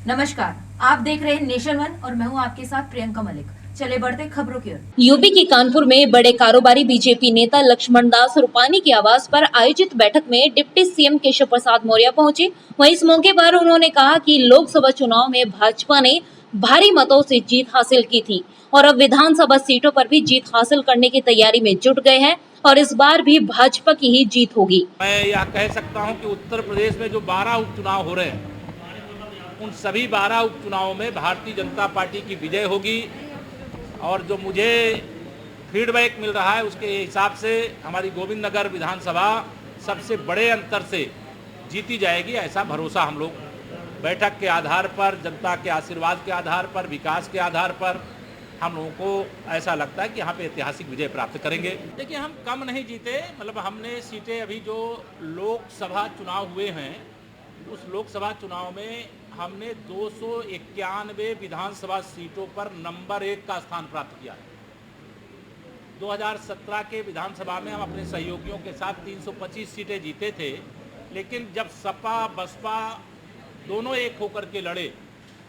नमस्कार, आप देख रहे हैं नेशन वन और मैं हूं आपके साथ प्रियंका मलिक। चले बढ़ते खबरों की ओर। यूपी के कानपुर में बड़े कारोबारी बीजेपी नेता लक्ष्मण दास रूपानी के आवास पर आयोजित बैठक में डिप्टी सीएम केशव प्रसाद मौर्य पहुंचे। वहीं इस मौके पर उन्होंने कहा कि लोकसभा चुनाव में भाजपा ने भारी मतों से जीत हासिल की थी और अब विधानसभा सीटों पर भी जीत हासिल करने की तैयारी में जुट गए हैं और इस बार भी भाजपा की ही जीत होगी। मैं यह कह सकता हूं कि उत्तर प्रदेश में जो 12 उपचुनाव हो रहे हैं, उन सभी 12 उपचुनावों में भारतीय जनता पार्टी की विजय होगी और जो मुझे फीडबैक मिल रहा है उसके हिसाब से हमारी गोविंद नगर विधानसभा सबसे बड़े अंतर से जीती जाएगी, ऐसा भरोसा हम लोग बैठक के आधार पर, जनता के आशीर्वाद के आधार पर, विकास के आधार पर हम लोगों को ऐसा लगता है कि यहाँ पे ऐतिहासिक विजय प्राप्त करेंगे। देखिए, हम कम नहीं जीते, मतलब हमने सीटें अभी जो लोकसभा चुनाव हुए हैं उस लोकसभा चुनाव में हमने 291 विधानसभा सीटों पर नंबर 1 का स्थान प्राप्त किया है। 2017 के विधानसभा में हम अपने सहयोगियों के साथ 325 सीटें जीते थे, लेकिन जब सपा बसपा दोनों एक होकर के लड़े,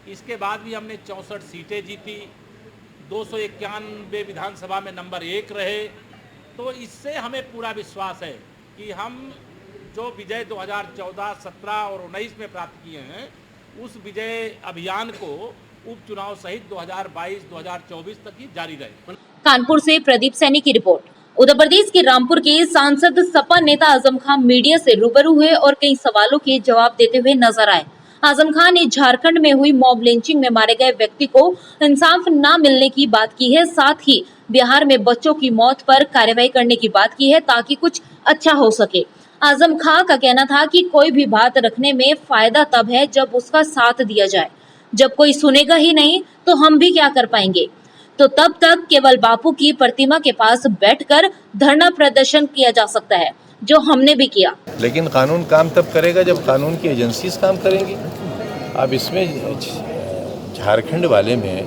इसके बाद भी हमने 64 सीटें जीती, 291 विधानसभा में नंबर 1 रहे। तो इससे हमें पूरा विश्वास है कि हम जो विजय 2014, 17 और 19 में प्राप्त किए हैं, उस विजय अभियान को उपचुनाव सहित 2022, 2024 तक ही जारी रहे। कानपुर से प्रदीप सैनी की रिपोर्ट। उत्तर प्रदेश के रामपुर के सांसद सपा नेता आजम खान मीडिया से रूबरू हुए और कई सवालों के जवाब देते हुए नजर आए। आजम खान ने झारखंड में हुई मॉब लिंचिंग में मारे गए व्यक्ति को इंसाफ न मिलने की बात की है, साथ ही बिहार में बच्चों की मौत पर कार्रवाई करने की बात की है ताकि कुछ अच्छा हो सके। आजम खान का कहना था कि कोई भी बात रखने में फायदा तब है जब उसका साथ दिया जाए, जब कोई सुनेगा ही नहीं तो हम भी क्या कर पाएंगे। तो तब तक केवल बापू की प्रतिमा के पास बैठकर धरना प्रदर्शन किया जा सकता है, जो हमने भी किया। लेकिन कानून काम तब करेगा जब कानून की एजेंसीज काम करेंगी। अब इसमें झारखंड वाले में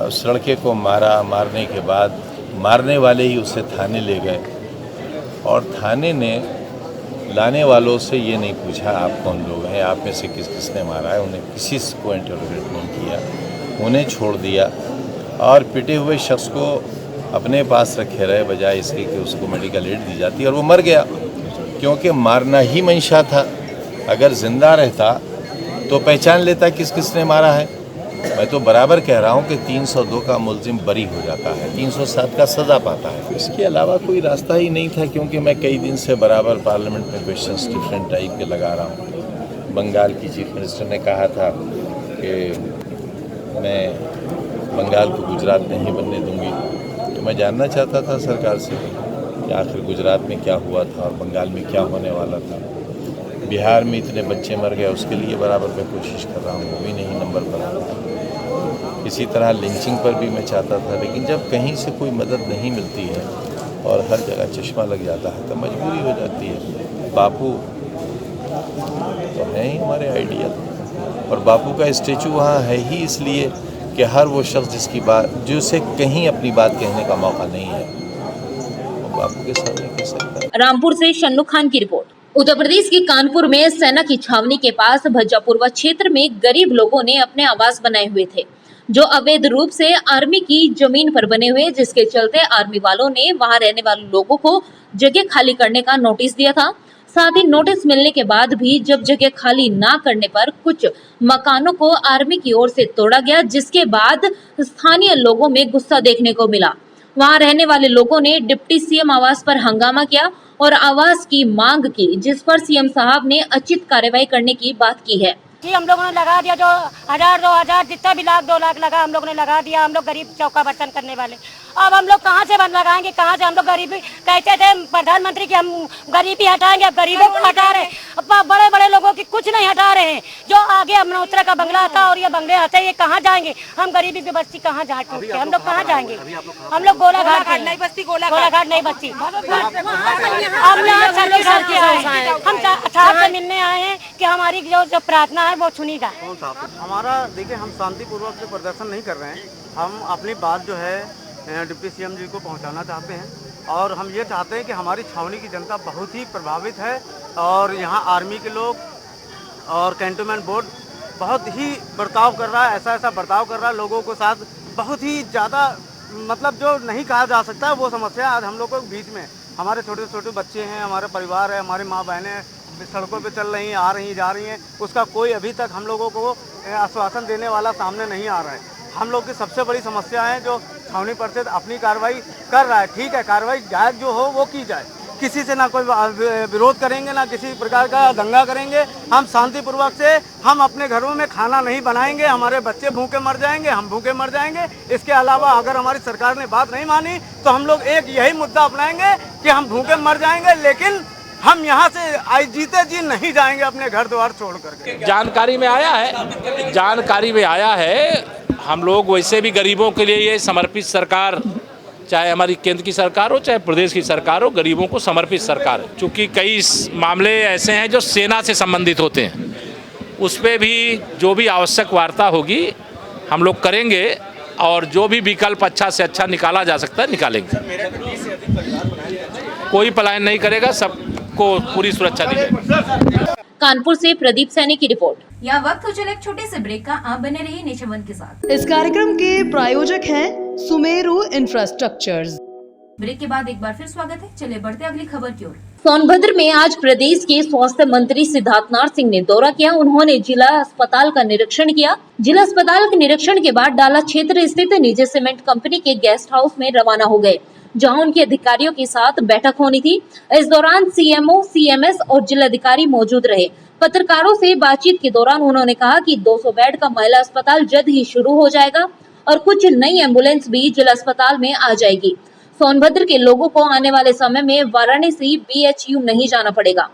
उस लड़के को मारने के बाद मारने वाले ही उसे थाने ले गए और थाने ने लाने वालों से ये नहीं पूछा आप कौन लोग हैं, आप में से किस किसने मारा है, उन्हें किसी को इंटरोगेट नहीं किया, उन्हें छोड़ दिया और पिटे हुए शख्स को अपने पास रखे रहे बजाय इसके कि उसको मेडिकल एड दी जाती और वो मर गया, क्योंकि मारना ही मंशा था। अगर जिंदा रहता तो पहचान लेता किस किसने मारा है। मैं तो बराबर कह रहा हूँ कि 302 का मुलजिम बरी हो जाता है, 307 का सज़ा पाता है। इसके अलावा कोई रास्ता ही नहीं था, क्योंकि मैं कई दिन से बराबर पार्लियामेंट में क्वेश्चंस डिफरेंट टाइप के लगा रहा हूँ। बंगाल की चीफ मिनिस्टर ने कहा था कि मैं बंगाल को गुजरात नहीं बनने दूंगी, तो मैं जानना चाहता था सरकार से कि आखिर गुजरात में क्या हुआ था और बंगाल में क्या होने वाला था। बिहार में इतने बच्चे मर गए, उसके लिए बराबर मैं कोशिश कर रहा हूँ, वो भी नहीं नंबर पर आ रहा। इसी तरह लिंचिंग पर भी मैं चाहता था, लेकिन जब कहीं से कोई मदद नहीं मिलती है और हर जगह चश्मा लग जाता है तो मजबूरी हो जाती है। बापू तो है ही हमारे आइडिया, और बापू का स्टेचू वहाँ है ही इसलिए कि हर वो शख्स जिसकी बात जिसे कहीं अपनी बात कहने का मौका नहीं है, वो बापू के सामने कह सकता है। रामपुर से शन्नू खान की रिपोर्ट। उत्तर प्रदेश के कानपुर में सेना की छावनी के पास भज्जापुरवा क्षेत्र में गरीब लोगों ने अपने आवास बनाए हुए थे, जो अवैध रूप से आर्मी की जमीन पर बने हुए, जिसके चलते आर्मी वालों ने वहां रहने वाले लोगों को जगह खाली करने का नोटिस दिया था। साथ ही नोटिस मिलने के बाद भी जब जगह खाली ना करने पर कुछ मकानों को आर्मी की ओर से तोड़ा गया, जिसके बाद स्थानीय लोगों में गुस्सा देखने को मिला। वहां रहने वाले लोगों ने डिप्टी सीएम आवास पर हंगामा किया और आवास की मांग की, जिस पर सीएम साहब ने उचित कार्रवाई करने की बात की है। जी, हम लोगों ने लगा दिया, जो 1000 2000 जितना भी लाख 2 लाख लगा, हम लोगों ने लगा दिया। हम लोग गरीब चौका बर्तन करने वाले, अब हम लोग कहाँ से बन लगाएंगे, कहाँ से? हम लोग गरीबी कहते थे प्रधानमंत्री की हम गरीबी हटाएंगे, अब गरीबों को हटा रहे, अब बड़े बड़े लोगों की कुछ नहीं हटा रहे हैं। जो आगे अमनोत्रा का बंगला था और ये बंगले हटे, ये कहाँ जाएंगे? हम गरीबी की बस्ती कहाँ जा टूट के हम लोग कहाँ जाएंगे? हम लोग गोलाघाट नहीं बस्ती, गोलाघाट नहीं बस्ती। हम यहाँ हम साहब से मिलने आए हैं कि हमारी जो प्रार्थना है वो सुनी जाए। कौन सा हमारा? देखिए, हम शांतिपूर्वक से प्रदर्शन नहीं कर रहे हैं, हम अपनी बात जो है डिप्टी सीएम जी को पहुंचाना चाहते हैं और हम ये चाहते हैं कि हमारी छावनी की जनता बहुत ही प्रभावित है और यहाँ आर्मी के लोग और कैंटोनमेंट बोर्ड बहुत ही बर्ताव कर रहा है, ऐसा बर्ताव कर रहा है लोगों के साथ, बहुत ही ज़्यादा मतलब जो नहीं कहा जा सकता वो समस्या आज हम लोग के बीच में। हमारे छोटे छोटे बच्चे हैं, हमारे परिवार है, हमारी माँ बहनें सड़कों पे चल रही हैं, आ रही जा रही हैं, उसका कोई अभी तक हम लोगों को आश्वासन देने वाला सामने नहीं आ रहा है। हम लोग की सबसे बड़ी समस्या है जो छावनी परिषद अपनी कार्रवाई कर रहा है, ठीक है, कार्रवाई जायज़ जो हो वो की जाए, किसी से ना कोई विरोध करेंगे, ना किसी प्रकार का दंगा करेंगे। हम शांतिपूर्वक से हम अपने घरों में खाना नहीं बनाएंगे, हमारे बच्चे भूखे मर जाएंगे, हम भूखे मर जाएंगे। इसके अलावा अगर हमारी सरकार ने बात नहीं मानी तो हम लोग एक यही मुद्दा अपनाएंगे कि हम भूखे मर जाएंगे, लेकिन हम यहाँ से आज जीते जी नहीं जाएंगे अपने घर द्वार छोड़ करके। जानकारी में आया है हम लोग वैसे भी गरीबों के लिए ये समर्पित सरकार, चाहे हमारी केंद्र की सरकार हो चाहे प्रदेश की सरकार हो, गरीबों को समर्पित सरकार है। चूँकि कई मामले ऐसे हैं जो सेना से संबंधित होते हैं, उस पर भी जो भी आवश्यक वार्ता होगी हम लोग करेंगे और जो भी विकल्प अच्छा से अच्छा निकाला जा सकता है निकालेंगे। कोई पलायन नहीं करेगा, सबको पूरी सुरक्षा दी जाएगी। कानपुर से प्रदीप सैनी की रिपोर्ट। यह वक्त हो चले एक छोटे से ब्रेक का। आप बने रहिए नेशन वन के साथ। इस कार्यक्रम के प्रायोजक हैं सुमेरु इंफ्रास्ट्रक्चर्स। ब्रेक के बाद एक बार फिर स्वागत है। चलिए बढ़ते अगली खबर की ओर। सोनभद्र में आज प्रदेश के स्वास्थ्य मंत्री सिद्धार्थनाथ सिंह ने दौरा किया। उन्होंने जिला अस्पताल का निरीक्षण किया। जिला अस्पताल के निरीक्षण के बाद डाला क्षेत्र स्थित निजी सीमेंट कंपनी के गेस्ट हाउस में रवाना हो गए, जहां उनके अधिकारियों के साथ बैठक होनी थी। इस दौरान सीएमओ, सीएमएस और जिलाधिकारी मौजूद रहे। पत्रकारों से बातचीत के दौरान उन्होंने कहा कि 200 बेड का महिला अस्पताल जल्द ही शुरू हो जाएगा और कुछ नई एम्बुलेंस भी जिला अस्पताल में आ जाएगी। सोनभद्र के लोगों को आने वाले समय में वाराणसी बीएचयू नहीं जाना पड़ेगा।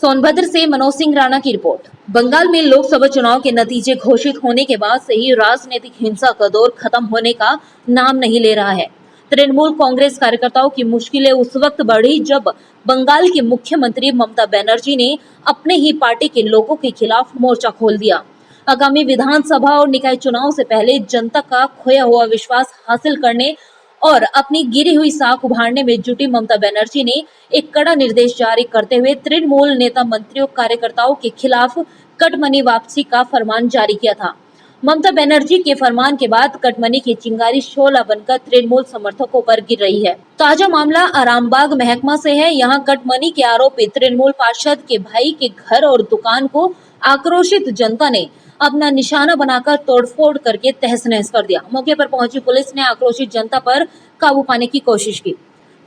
सोनभद्र से मनोज सिंह राणा की रिपोर्ट। बंगाल में लोकसभा चुनाव के नतीजे घोषित होने के बाद से ही राजनीतिक हिंसा का दौर खत्म होने का नाम नहीं ले रहा है। तृणमूल कांग्रेस कार्यकर्ताओं की मुश्किलें उस वक्त बढ़ी जब बंगाल की मुख्यमंत्री ममता बनर्जी ने अपने ही पार्टी के लोगों के खिलाफ मोर्चा खोल दिया। आगामी विधानसभा और निकाय चुनाव से पहले जनता का खोया हुआ विश्वास हासिल करने और अपनी गिरी हुई साख उभारने में जुटी ममता बनर्जी ने एक कड़ा निर्देश जारी करते हुए तृणमूल नेता, मंत्रियों, कार्यकर्ताओं के खिलाफ कटमनी वापसी का फरमान जारी किया था। ममता बनर्जी के फरमान के बाद कटमनी की चिंगारी शोला बनकर तृणमूल समर्थकों पर गिर रही है। ताजा मामला आरामबाग महकमा से है। यहाँ कटमनी के आरोपी तृणमूल पार्षद के भाई के घर और दुकान को आक्रोशित जनता ने अपना निशाना बनाकर तोड़फोड़ करके तहस नहस कर दिया। मौके पर पहुंची पुलिस ने आक्रोशित जनता पर काबू पाने की कोशिश की।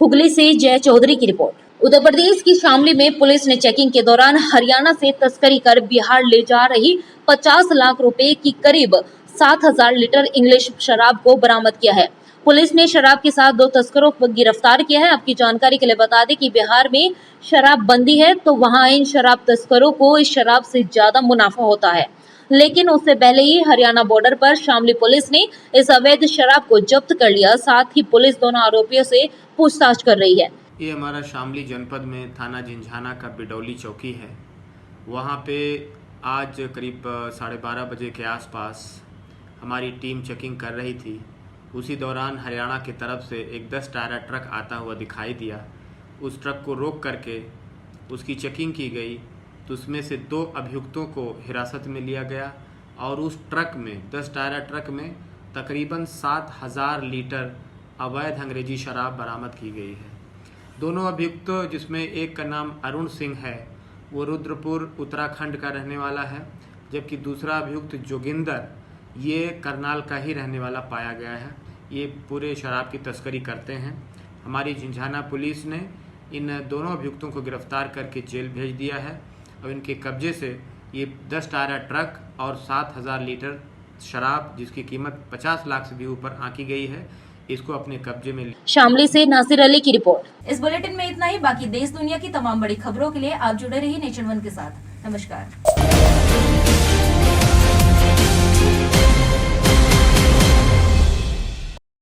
हुगली से जय चौधरी की रिपोर्ट। उत्तर प्रदेश की शामली में पुलिस ने चेकिंग के दौरान हरियाणा से तस्करी कर बिहार ले जा रही 50 लाख रुपए की करीब 7,000 लीटर इंग्लिश शराब को बरामद किया है। पुलिस ने शराब के साथ 2 तस्करों को गिरफ्तार किया है। आपकी जानकारी के लिए बता दें कि बिहार में शराब बंदी है, तो वहां इन शराब तस्करों को इस शराब से ज्यादा मुनाफा होता है। लेकिन उससे पहले ही हरियाणा बॉर्डर पर शामली पुलिस ने इस अवैध शराब को जब्त कर लिया। साथ ही पुलिस दोनों आरोपियों से पूछताछ कर रही है। ये हमारा शामली जनपद में थाना झिंझाना का बिडौली चौकी है। वहाँ पे आज करीब 12:30 बजे के आसपास हमारी टीम चेकिंग कर रही थी। उसी दौरान हरियाणा की तरफ से एक 10 टायरा ट्रक आता हुआ दिखाई दिया। उस ट्रक को रोक करके उसकी चेकिंग की गई तो उसमें से 2 अभियुक्तों को हिरासत में लिया गया और उस ट्रक में 10 टायरा ट्रक में तकरीबन 7,000 लीटर अवैध अंग्रेजी शराब बरामद की गई है। दोनों अभियुक्त, जिसमें एक का नाम अरुण सिंह है, वो रुद्रपुर उत्तराखंड का रहने वाला है, जबकि दूसरा अभियुक्त जोगिंदर ये करनाल का ही रहने वाला पाया गया है। ये पूरे शराब की तस्करी करते हैं। हमारी झिंझाना पुलिस ने इन दोनों अभियुक्तों को गिरफ्तार करके जेल भेज दिया है और इनके कब्जे से ये 10 टायरा ट्रक और 7,000 लीटर शराब, जिसकी कीमत 50 लाख से भी ऊपर आंकी गई है, इसको अपने कब्जे में। शामली से नासिर अली की रिपोर्ट। इस बुलेटिन में इतना ही। बाकी देश दुनिया की तमाम बड़ी खबरों के लिए आप जुड़े रहिए नेशन वन के साथ। नमस्कार।